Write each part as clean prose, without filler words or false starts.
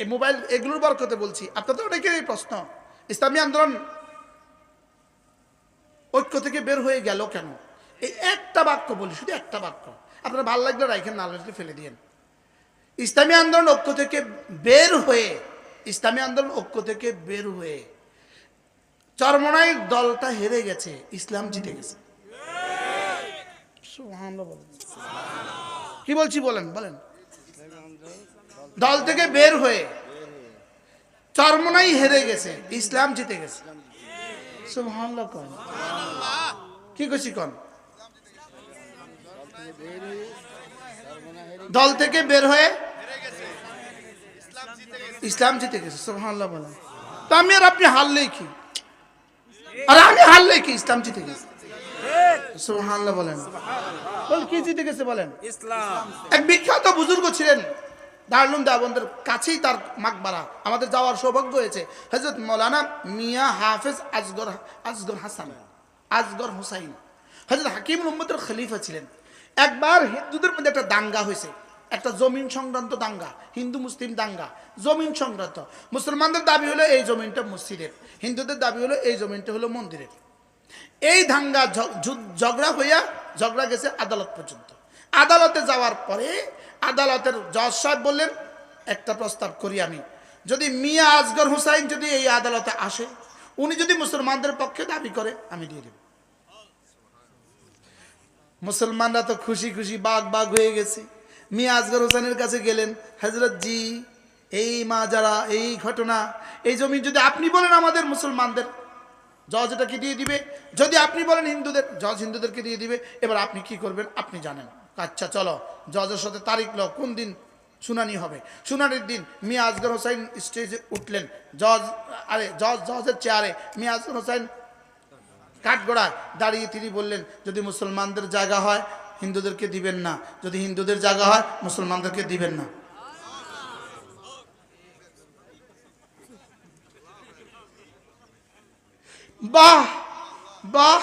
এই মোবাইল এগুলোর বরকতে বলছি, আপনাদের অনেকেরই প্রশ্ন, ইসলামী আন্দোলন ঐক্য থেকে বের হয়ে গেল কেন? এই একটা বাক্য বলি, শুধু একটা বাক্য, আপনারা ভালো লাগলে রাখেন, না লাগলে ফেলে দিয়েন। ইসলামী আন্দোলন ঐক্য থেকে বের হয়ে, ইসলামী আন্দোলন ঐক্য থেকে বের হয়ে চরমনাইর দলটা হেরে গেছে, ইসলাম জিতে গেছে। কি বলছি বলেন বলেন। দল থেকে বের হয়ে চরমনাই হেরে গেছে, ইসলাম জিতে গেছে। সুবহানাল্লাহ কোন কি কইছি কোন? দল থেকে বের হয়ে ইসলাম জিতে গেছে। সুবহানাল্লাহ বলেন। তো আমি আর আপনি হারলেই কি, আর আমি হারলেই কি, ইসলাম জিতে গেছে। সুবহানাল্লাহ বলেন। বল কি জিতে গেছে বলেন? ইসলাম। এক বিখ্যাত বুজুর্গ ছিলেন, দারুল দেওবন্দের কাছেই তার মাকবারা, আমাদের যাওয়ার সৌভাগ্য হয়েছে। হযরত মাওলানা মিয়া হাফেজ আসগর হাসান, আসগর হুসাইন, হযরত হাকিমুল উম্মতের খলিফা ছিলেন। একবার হিন্দুদের মধ্যে একটা দাঙ্গা হয়েছে, একটা জমিন সংক্রান্ত দাঙ্গা, হিন্দু মুসলিম দাঙ্গা, জমিন সংক্রান্ত। মুসলমানদের দাবি হলো এই জমিনটা মসজিদের, হিন্দুদের দাবি হলো এই জমিনটা হলো মন্দিরের। এই দাঙ্গা ঝগড়া গেছে আদালত পর্যন্ত। আদালতে যাওয়ার পরে আদালতের জজ সাহেব বললেন, একটা প্রস্তাব করি আমি, যদি মিয়া আসগর হুসাইন যদি এই আদালতে আসে, উনি যদি মুসলমানদের পক্ষে দাবি করে, আমি দিয়ে দেব। মুসলমানরা তো খুশি খুশি বাগ বাগ হয়ে গেছে। মিয়া আসগর হুসাইনের কাছে গেলেন, হযরত জি, এই মাজারা, এই ঘটনা, এই জমি যদি আপনি বলেন আমাদের মুসলমানদের, জজ এটাকে দিয়ে দিবে। যদি আপনি বলেন হিন্দুদের, জজ হিন্দুদেরকে দিয়ে দিবে। এবার আপনি কি করবেন আপনি জানেন। আচ্ছা চলো, জজের সাথে তারিখ লো, কোন দিন শুনানি হবে। শুনানির দিন মিয়া আসগর হোসেন স্টেজে উঠলেন, জজের চেয়ারে মিয়া আসগর হোসেন কাঠগড়ায় দাঁড়িয়ে তিনি বললেন, যদি মুসলমানদের জায়গা হয় হিন্দুদেরকে দিবেন না, যদি হিন্দুদের জায়গা হয় মুসলমানদেরকে দিবেন না। বাহ বাহ,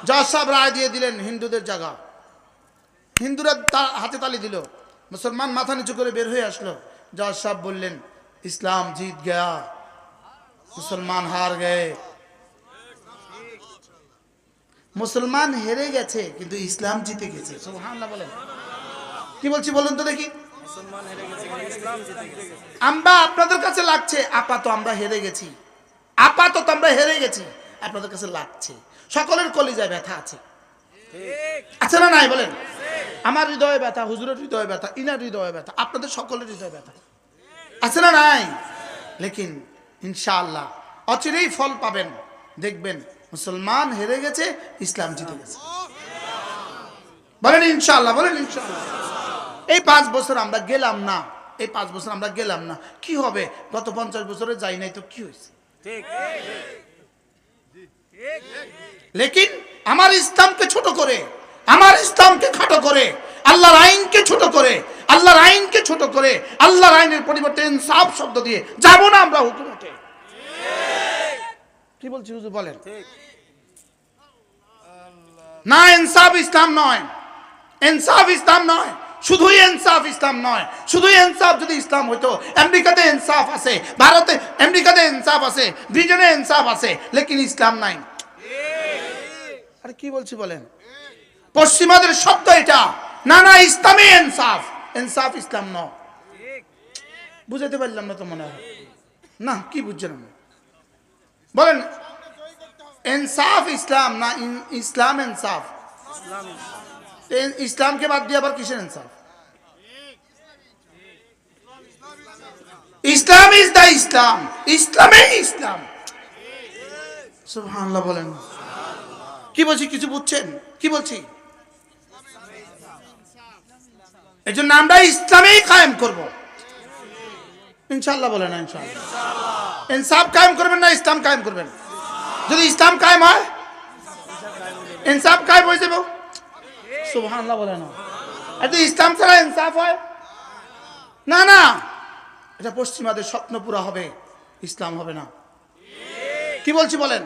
জজ সাহেব রায় দিয়ে দিলেন হিন্দুদের জায়গা। হিন্দুরা হাতে তালি দিল, মুসলমান মাথা নিচু করে বের হয়ে আসলো। জজ সাহেব বললেন, ইসলাম জিত গয়া, মুসলমান হার গে। মুসলমান হেরে গেছে কিন্তু ইসলাম জিতে গেছে। সুবহানাল্লাহ বলেন। কি বলছি বলুন তো দেখি। আমরা আপনাদের কাছে লাগছে আপাতত আমরা হেরে গেছি, আপাতত আমরা হেরে গেছি, আপনাদের কাছে লাগছে। সকলের কলিজায় ব্যথা আছে, আছে না নাই বলেন? আমার হৃদয়ে ব্যথা, হুজুরের হৃদয়ে ব্যথা, ইনার হৃদয়ে ব্যথা, আপনাদের সকলের হৃদয়ে ব্যথা, আছে না নাই? লেকিন ইনশাআল্লাহ অচিরেই ফল পাবেন, দেখবেন মুসলমান হেরে গেছে, ইসলাম জিতে গেছে। বলেন ইনশাআল্লাহ, বলেন ইনশাআল্লাহ। এই 5 বছর আমরা গেলাম না, এই 5 বছর আমরা গেলাম না, কি হবে? গত 50 বছরে যাই নাই তো কি হয়েছে? লেকিন আমার ইসলামকে ছোট করে, আমার ইসলামকে খাটো করে, আল্লাহর আইনকে ছোট করে, আল্লাহর আইনকে ছোট করে, আল্লাহর আইনের পরিবর্তে ইনসাফ শব্দ দিয়ে যাব না আমরা হুকুমতে। কি বলছি হুজুর বলেন? না, ইনসাফ ইসলাম নয়, ইনসাফ ইসলাম নয়, শুধুই ইনসাফ ইসলাম নয়। শুধুই ইনসাফ যদি ইসলাম হইতো, আমেরিকাতে ইনসাফ আছে, ভারতে আমেরিকাতে ইনসাফ আছে, ব্রিটেনে ইনসাফ আছে, লেকিন ইসলাম নাই। আরে কি বলছি বলেন? পশ্চিমাদের শব্দ এটা, না না ইসলামী ইনসাফ, ইনসাফ ইসলাম নয়। বুঝাতে পারলাম না তো মনে হয় না, কি বুঝছেন বলেন? ইনসাফ ইসলাম না, ইসলাম ইনসাফ। ইসলামকে বাদ দিয়ে আবার কিসের ইনসাফ? ইসলাম ইজ দা ইসলাম, ইসলামে ইসলাম। সুবহানাল্লাহ বলেন। কি বলছি কিছু বুঝছেন? কি বলছি? এই জন্য আমরা ইসলামেই কায়েম করব ইনশাআল্লাহ। বলেন ইনশাআল্লাহ। ইনসাফ কায়েম করবেন না ইসলাম কায়েম করবেন? যদি ইসলাম কায়েম হয় ইনসাফ কায়েম হয়ে যাবে। সুবহানাল্লাহ বলেন। আর যদি ইসলাম ছাড়া ইনসাফ হয়, না না, এটা পশ্চিমাদের স্বপ্ন পুরা হবে, ইসলাম হবে না। কি বলছি বলেন?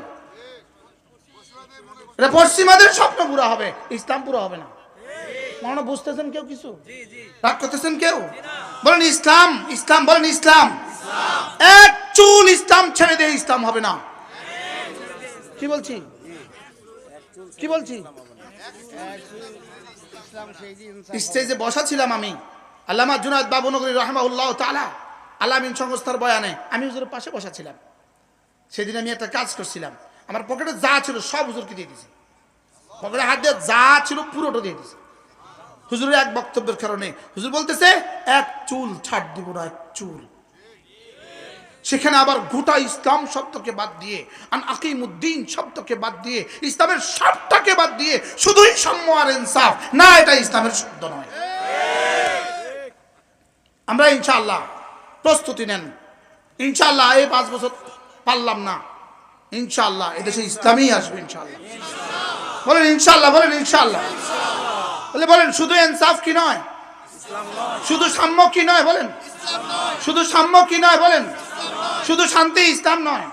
এটা পশ্চিমাদের স্বপ্ন পুরা হবে, ইসলাম পুরা হবে না। মনে বুঝতেছেন কেউ কিছু? রাগ করতেছেন কেউ? বলেন ইসলাম, ইসলাম, বলেন ইসলাম। এক চুল ইসলাম ছেড়ে দিয়ে ইসলাম হবে না। কি বলছি, কি বলছি? স্টেজে বসা ছিলাম আমি, আল্লামা জুনায়েদ বাবুনগরী রাহমাহুল্লাহ তাআলা আলামিন সংস্থার বয়ানে, আমি হুজুরের পাশে বসা ছিলাম। সেদিন আমি একটা কাজ করছিলাম, আমার পকেটে যা ছিল সব হুজুরকে দিয়ে দিয়েছি। পকেটে হাত দিয়ে যা ছিল পুরোটা দিয়ে দিয়েছি হুজুরের এক বক্তব্যের কারণে। হুজুর বলতেছে এক চুল ছাড় দিব না, এক চুল। সেখানে আবার গোটা ইসলাম শব্দকে বাদ দিয়ে, আন আকিমুদ্দিন শব্দকে বাদ দিয়ে, ইসলামের সবটাকে বাদ দিয়ে শুধুই সাম্য আর ইনসাফ, না এটা ইসলামের শব্দ নয়। আমরা ইনশাআল্লাহ প্রস্তুতি নেন, ইনশাআল্লাহ এই 5 বছর পারলাম না, ইনশাআল্লাহ এদেশে ইসলামই আসবে ইনশাআল্লাহ। বলেন ইনশাআল্লাহ, বলেন ইনশাআল্লাহ। বলেন শুধু ইনসাফ কি নয়, শুধু সাম্য কি নয়, বলেন শুধু সাম্য কি নয়, বলেন শুধু শান্তি ইসলাম নয়,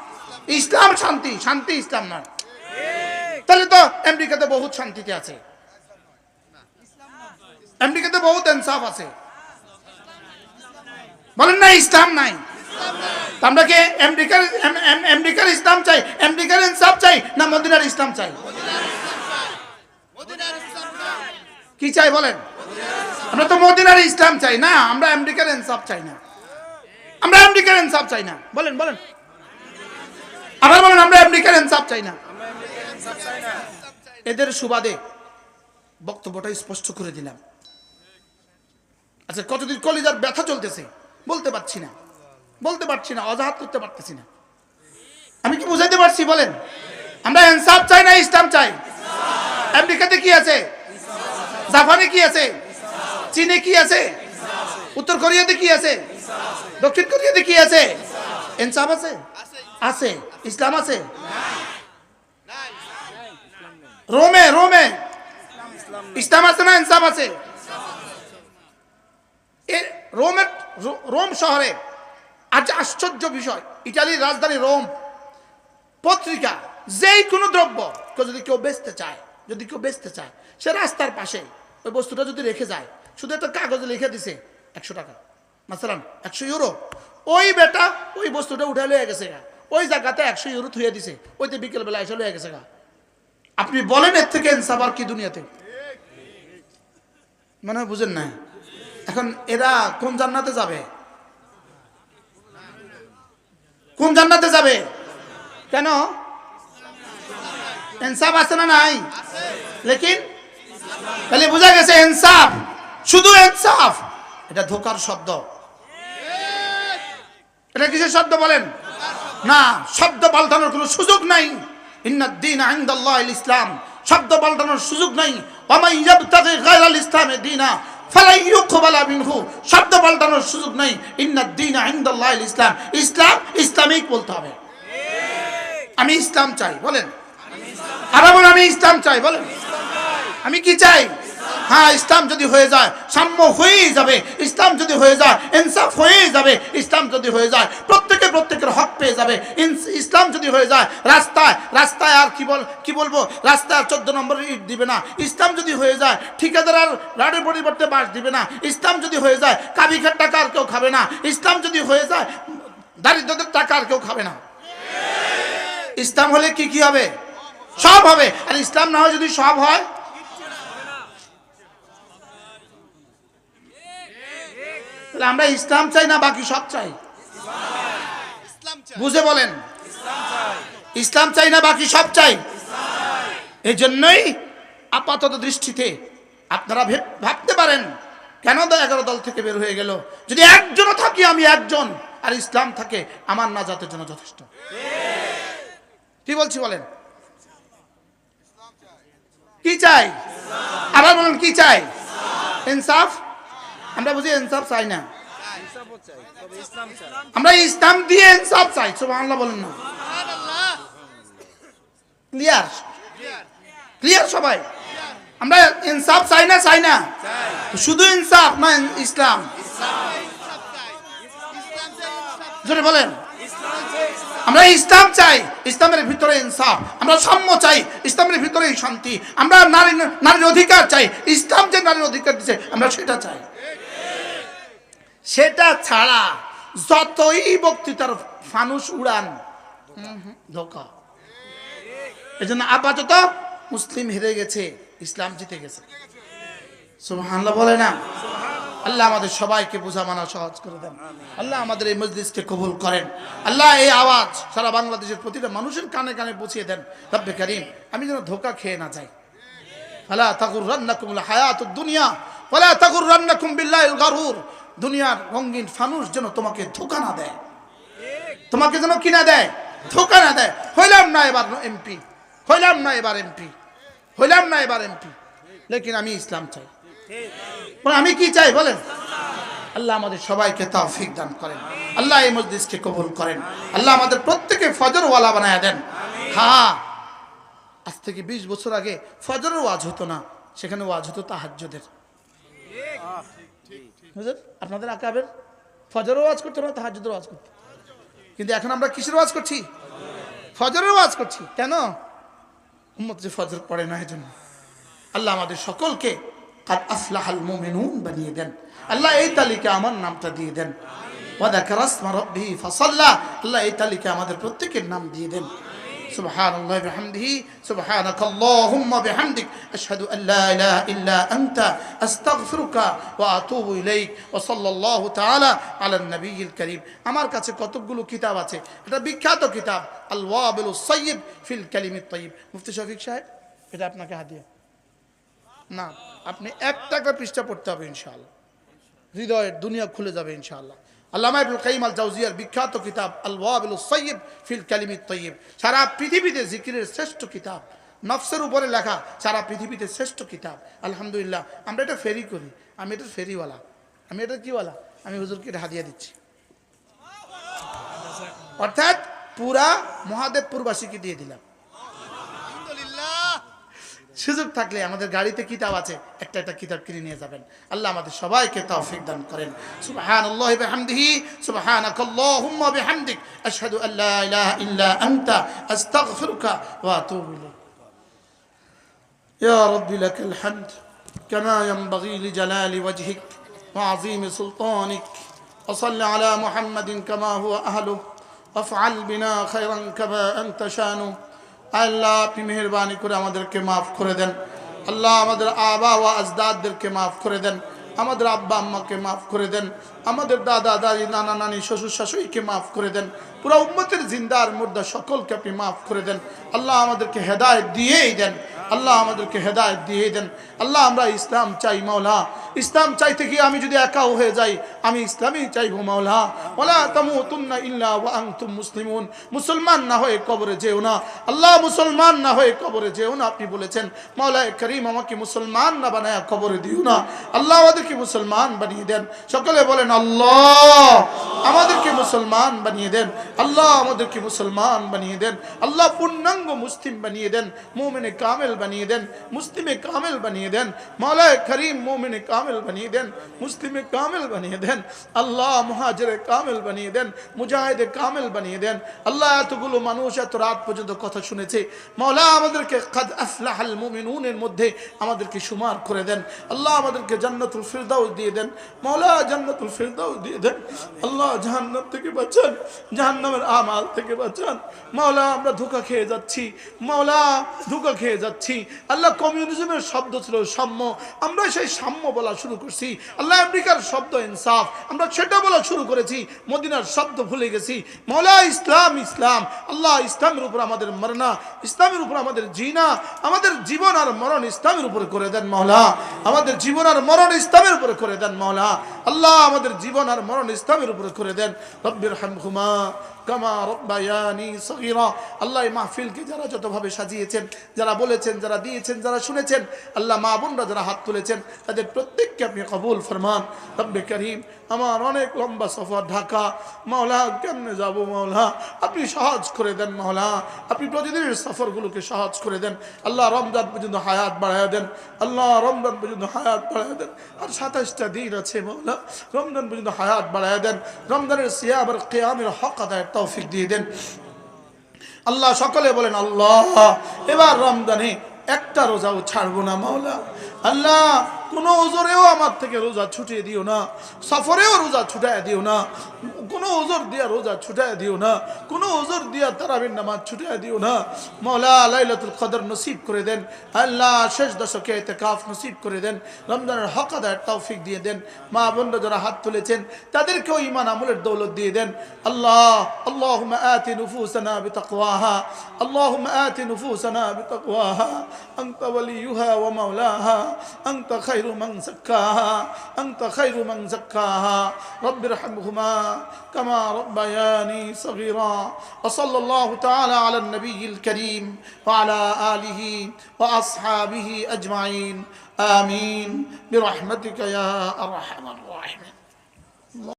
ইসলাম শান্তি, শান্তি ইসলাম নয়। তাহলে তো আমেরিকাতে বহুত শান্তিতে আছে, আমেরিকাতে বহুত ইনসাফ আছে, বলেন না ইসলাম নাই। আমরা কি আমেরিকার ইসলাম চাই, আমেরিকার ইনসাফ চাই, না মদিনার ইসলাম চাই? কি চাই বলেন? আমরা তো মদিনার ইসলাম চাই না, আমরা আমেরিকার ইনসাফ চাই না, আমরা আমেরিকার ইনসাফ চাই না। বলেন বলেন আবার বলেন, আমরা আমেরিকার ইনসাফ চাই না। এদের সুবাদে বক্তব্যটা স্পষ্ট করে দিলাম। আচ্ছা, কতদিন কলিজার ব্যথা চলতেছে, বলতে পারছি না, বলতে পারছি না, অজাহাত করতে পারতেছি না। আমি কি বুঝাইতে পারছি বলেন? আমরা ইনসাফ চাই না ইসলাম চাই। আমেরিকাতে কি আছে, জাপানে কি আছে, চীনে কি আছে, উত্তর কোরিয়াতে কি আছে, দক্ষিণ কোরিয়াতে কি আছে? ইনসাফ আছে? আছে। ইসলাম আছে? রোমে রোমে ইসলাম আছে না ইনসাফ আছে? রোম শহরে আজ আশ্চর্য বিষয়, ইটালির রাজধানী রোম, পত্রিকা যেই কোনো দ্রব্য যদি কেউ বেচতে চায়, যদি কেউ বেচতে চায়, সে রাস্তার পাশে ওই বস্তুটা যদি রেখে যায়, শুধু একটা কাগজে লিখে দিছে 100 টাকা, মাসালান 100 ইউরো, ওই বেটা ওই বস্তুটা উঠে লয়ে গেছে গা, ওই জায়গাতে 100 ইউরো থুয়ে দিছে, ওইতে বিকেল বেলা এসে লয়ে গেছে গা। আপনি বলেন এর থেকে ইনসাফ আর কি দুনিয়াতে? মনে হয় বুঝেন না। এখন এরা কোন জান্নাতে যাবে, কোন জান্নাতে যাবে? কেন? ইনসাফ আছে না নাই? লেকিন তাহলে বোঝা গেছে ইনসাফ, শুধু ইনসাফ এটা ধোকার শব্দ। এটা কিসের শব্দ বলেন? না, শব্দ পাল্টানোর কোনো সুযোগ নাই। ইন্নাদ দীন ইনদাল্লাহিল ইসলাম, শব্দ পাল্টানোর সুযোগ নাই। ওয়া মান ইয়াবতাগি গায়রাল ইসলামি দীনা ফালাই ইউকবালা মিনহু, শব্দ পাল্টানোর সুযোগ নাই। ইন্নাদ দীন ইনদাল্লাহিল ইসলাম, ইসলাম ইসলামিক বলতে হবে। আমি ইসলাম চাই, বলেন। আর বলেন আমি ইসলাম চাই, বলেন। আমি কি চাই? হ্যাঁ, ইসলাম যদি হয়ে যায় সাম্য হয়েই যাবে, ইসলাম যদি হয়ে যায় ইনসাফ হয়েই যাবে, ইসলাম যদি হয়ে যায় প্রত্যেকে প্রত্যেকের হক পেয়ে যাবে, ইসলাম যদি হয়ে যায় রাস্তায় রাস্তায় আর কি বলবো, রাস্তায় 14 নম্বর ইট দিবে না, ইসলাম যদি হয়ে যায় ঠিকাদার আর রাডের পরিবর্তে বাস দিবে না, ইসলাম যদি হয়ে যায় কাবিখার টাকা আর কেউ খাবে না, ইসলাম যদি হয়ে যায় দারিদ্রদের টাকা আর কেউ খাবে না। ইসলাম হলে কি কি হবে? সব হবে। আর ইসলাম না হয় যদি সব হয়, আমরা ইসলাম চাই না বাকি সব চাই? বুঝে বলেন, ইসলাম চাই না বাকি সব চাই? এই জন্যই আপাতত দৃষ্টিতে আপনারা ভাবতে পারেন কেন 11 দল থেকে বের হয়ে গেল? যদি একজনও থাকি, আমি একজন, আর ইসলাম থাকে, আমার নাজাতের জন্য যথেষ্ট। কি বলছি বলেন? কি চাই? আবার বলেন কি চাই? ইনসাফ। আমরা বুঝি ইনসাফ চাই না, আমরা ইসলাম দিয়ে ইনসাফ চাই। সুবহানাল্লাহ বলেন না? ক্লিয়ার? ক্লিয়ার সবাই? আমরা ইনসাফ চাই না, চাই না? শুধু ইনসাফ না ইসলাম? জোরে বলেন। আমরা ইসলাম চাই, ইসলামের ভিতরে ইনসাফ, আমরা সাম্য চাই, ইসলামের ভিতরে শান্তি, আমরা নারীর অধিকার চাই, ইসলাম যে নারীর অধিকার দিচ্ছে আমরা সেটা চাই। সেটা ছাড়া যতই বক্তৃতার ফানুস উড়ান, ধোঁকা। এই জন্য আপাতত মুসলিম হেরে গেছে, ইসলাম জিতে গেছে। সুবহানাল্লাহ বলে না? আল্লাহ আমাদের সবাইকে বোঝা মানা সহজ করে দেন। আল্লাহ আমাদের এই মজলিসকে কবুল করেন। আল্লাহ এই আওয়াজ সারা বাংলাদেশের প্রতিটা মানুষের কানে কানে পৌঁছিয়ে দেন। রব্বে কারীম, আমি যেন ধোঁকা খেয়ে না যাই। ফালা তাগুররান্নাকুমুল হায়াতুদ দুনিয়া ওয়ালা তাগুররান্নাকুম বিল্লাহিল গারুর। দুনিয়ার রঙিন ফানুস যেন তোমাকে ধোঁকা না দেয়, তোমাকে যেন কি না দেয়, ধোঁকা না দেয়। হইলাম না এবার এমপি, হইলাম না এবার এমপি, হইলাম না এবার এমপি, লেকিন আমি ইসলাম চাই। আমি কি চাই বলেন? আল্লাহ আমাদের সবাইকে তৌফিক দান করেন। আল্লাহ এই মজলিসকে কবুল করেন। আল্লাহ আমাদের প্রত্যেককে ফজরওয়ালা বানায় দেন। হ্যাঁ, আজ থেকে 20 বছর আগে ফজরের ওয়াজ হতো না, সেখানে ওয়াজ হতো তাহাজ্জুদের। হুজুর আপনাদের আকাবের ফজরের ওয়াজ করতো না, তাহাজ্জুদের ওয়াজ করতো। কিন্তু এখন আমরা কিসের ওয়াজ করছি? ফজরের ওয়াজ করছি। কেন? উম্মত যে ফজর পড়ে না, এজন্য। আল্লাহ আমাদের সকলকে কাদ আফলাহাল মুমিনুন বানিয়ে দেন। আল্লাহ এই তালিকা আমার নামটা দিয়ে দেন। ওয়া যাকারা ইসমা রাব্বিহি ফাসাল্লা। আল্লাহ এই তালিকা আমাদের প্রত্যেকের নাম দিয়ে দেন। সুবহানাল্লাহি ওয়া বিহামদিহি সুবহানাকাল্লাহুম্মা বিহামদিক আশহাদু আল্লা ইলাহা ইল্লা আনতা আস্তাগফিরুকা ওয়া আতুবু ইলাইক ওয়া সাল্লাল্লাহু তাআলা আলা নবিয়্যিল কারীম। আমার কাছে কতগুলো কিতাব আছে। এটা বিখ্যাত কিতাব আল ওয়াবিলুস সাইয়্যিব ফিল কালিমিত তাইয়্যিব। মুফতি শফিক সাহেব, এটা আপনাকে হাদিয়া। না, আপনি 1 টাকা পৃষ্ঠা পড়তে হবে ইনশাআল্লাহ, হৃদয়ের দুনিয়া খুলে যাবে ইনশাআল্লাহ। আল্লামা ইবনুল কাইয়িম আল জাওজিয়ার বিখ্যাত কিতাব আল ওয়াবিলুস সাইয়্যিব ফিল কালিমিত তাইয়্যিব। সারা পৃথিবীতে জিকিরের শ্রেষ্ঠ কিতাব, নফসের উপরে লেখা সারা পৃথিবীতে শ্রেষ্ঠ কিতাব। আলহামদুলিল্লাহ, আমরা এটা ফেরি করি। আমি এটা ফেরিওয়ালা, আমি এটা কিওয়ালা, আমি হুজুরকে এটা হাদিয়া দিচ্ছি। অর্থাৎ পুরা মহাদেবপুরবাসীকে দিয়ে দিলাম। সুযোগ থাকলে আমাদের গাড়িতে কিতাব আছে, একটা একটা কিতাব কিনে নিয়ে যাবেন। আল্লাহ আমাদের সবাইকে তৌফিক দান করেন। সুবহানাল্লাহি ওয়া বিহামদিহি সুবহানাকাল্লাহুম্মা বিহামদিক আশহাদু আল্লা ইলাহা ইল্লা আনতা আস্তাগফিরুকা ওয়া আতুবু ইলাইক। ইয়া রাব্বি লাকাল হামদ কামা ইয়ানবাগি লিজালালি ওয়াজহিক ওয়া আযীমি সুলতানিক ওয়া সাল্লি আলা মুহাম্মাদিন কামা হুয়া আহলুহু ওয়াফআল বিনা খায়রান কামা আনতা শানু। আল্লাহ আপনি মেহেরবানি করে আমাদেরকে মাফ করে দেন। আল্লাহ আমাদের আবা ওয়া আজদাদদেরকে মাফ করে দেন, আমাদের আব্বা আম্মাকে মাফ করে দেন, আমাদের দাদা দাদি নানা নানি শ্বশুর শাশুড়িকে মাফ করে দেন। পুরো উম্মতের জিন্দা আর মুর্দা সকলকে আপনি মাফ করে দেন। আল্লাহ আমাদেরকে হেদায়েত দিয়েই দেন। আল্লাহ আমাদেরকে হেদায়েত দিয়ে দেন। আল্লাহ আমরা ইসলাম চাই মাওলা। ইসলাম চাইতে গিয়ে আমি যদি একাও হয়ে যাই, আমি ইসলামই চাইবো মাওলা। ওয়ালা তামুতুন্না ইল্লা ওয়া আনতুম মুসলিমুন। মুসলমান না হয়ে কবরে যেও না আল্লাহ, মুসলমান না হয়ে কবরে যেও না। আপনি বলেছেন মাওলা করিম আমাকে মুসলমান না বানায়া কবরে দিও না। আল্লাহ আমাদেরকে মুসলমান বানিয়ে দেন। সকলে বলেন আল্লাহ আমাদেরকে মুসলমান বানিয়ে দেন। আল্লাহ আমাদেরকে মুসলমান বানিয়ে দেন। আল্লাহ পূর্ণাঙ্গ মুসলিম বানিয়ে দেন, মুমিনে কামেল বানিয়ে দেন, মুসলিমে কামেল বানিয়ে দেন। মাওলা করিম মুমিনে কামেল বানিয়ে দেন, মুসলিমে কামেল বানিয়ে দেন। আল্লাহ মুহাজিরে কামেল বানিয়ে দেন, মুজাহিদে কামেল বানিয়ে দেন। আল্লাহ এতগুলো মানুষ এত রাত পর্যন্ত কথা শুনেছে, মাওলা আমাদেরকে কাদ আফলাহাল মুমিনুনের মধ্যে আমাদেরকে শুমার করে দেন। আল্লাহ আমাদেরকে জান্নাতুল ফিরদাউস দিয়ে দেন। মাওলা জান্নাতুল ফিরদাউস দিয়ে দেন। আল্লাহ জাহান্নাম থেকে বাঁচান, জাহান্নামের আমাল থেকে বাঁচান। মাওলা আমরা ধোঁকা খেয়ে যাচ্ছি, মাওলা ধোঁকা খেয়ে যাচ্ছি। আল্লাহ কমিউনিজমের শব্দ ছিল সাম্য, আমরা সেই সাম্য বলা শুরু করছি। আল্লাহ আমেরিকার শব্দ ইনসাফ, আমরা সেটা বলা শুরু করেছি। মদিনার শব্দ ভুলে গেছি। মাওলা ইসলাম ইসলাম। আল্লাহ ইসলামের উপর আমাদের মরনা, ইসলামের উপর আমাদের জিনা, আমাদের জীবন আর মরণ ইসলামের উপরে করে দেন মাওলা। আমাদের জীবন আর মরণ ইসলামের উপরে করে দেন মাওলা। আল্লাহ আমাদের জীবন আর মরণ ইসলামের উপরে করে দেন। রব্বির হামহুমা কামা রব্বায়ানি সগীরা। আল্লাহ এই মাহফিলকে যারা যতভাবে সাজিয়েছেন, যারা বলেছেন, যারা দিয়েছেন, যারা শুনেছেন, আল্লাহ মা বোনরা যারা হাত তুলেছেন, তাদের প্রত্যেককে আপনি কবুল ফরমান। রব্বে করিম আমার অনেক লম্বা সফর ঢাকা, মাওলা কেমনে যাব মাওলা, আপনি সহজ করে দেন মাওলা। আপনি প্রতিদিনের সফরগুলোকে সহজ করে দেন। আল্লাহ রমজান পর্যন্ত হায়াত বাড়ায় দেন। আল্লাহ রমজান পর্যন্ত হায়াত বাড়ায় দেন। আর 27টা দিন আছে মাওলা, রমজান পর্যন্ত হায়াত বাড়ায় দেন। রমজানের সিয়াম আর কিয়ামের হক আদায়ের তৌফিক দিয়ে দেন। আল্লাহ সকলে বলেন আল্লাহ। এবার রমজানে একটা রোজাও ছাড়বো না মাওলা। আল্লাহ কোনো ওজরেও আমার থেকে রোজা ছুটিয়ে দিও না, সফরেও রোজা ছুটায় দিও না, কোনো ওজর দিয়া রোজা ছুটায় দিও না, কোনো ওজর দিয়া তারাবির নামাজ ছুটায় দিও না মাওলা। লাইলাতুল কদর নসিব করে দেন আল্লাহ, শেষ দশকে ইতিকাফ নসিব করে দেন, রমজানের হক আদায়ের তৌফিক দিয়ে দেন। মা বোনরা যারা হাত তুলেছেন তাদেরকেও ঈমান আমলের দৌলত দিয়ে দেন আল্লাহ। আল্লাহুম্মা আতি নুফুসানা বিতাকওয়াহা, আল্লাহুম্মা আতি নুফুসানা বিতাকওয়াহা, আনতা ওয়ালিয়ুহা ওয়া মাওলাহা, আনতা খায়রু মান যাক্কাহা, আনতা খায়রু মান যাক্কাহা। রব্বিরহামহুমা কামা রাব্বায়ানি সগীরা। ওয়া সাল্লাল্লাহু তাআলা আলা নবিয়িল কারীম ওয়া আলা আলিহি ওয়া আসহাবিহি আজমাইন। আমিন বিরহমাতিকা ইয়া আরহামার রাহিমিন।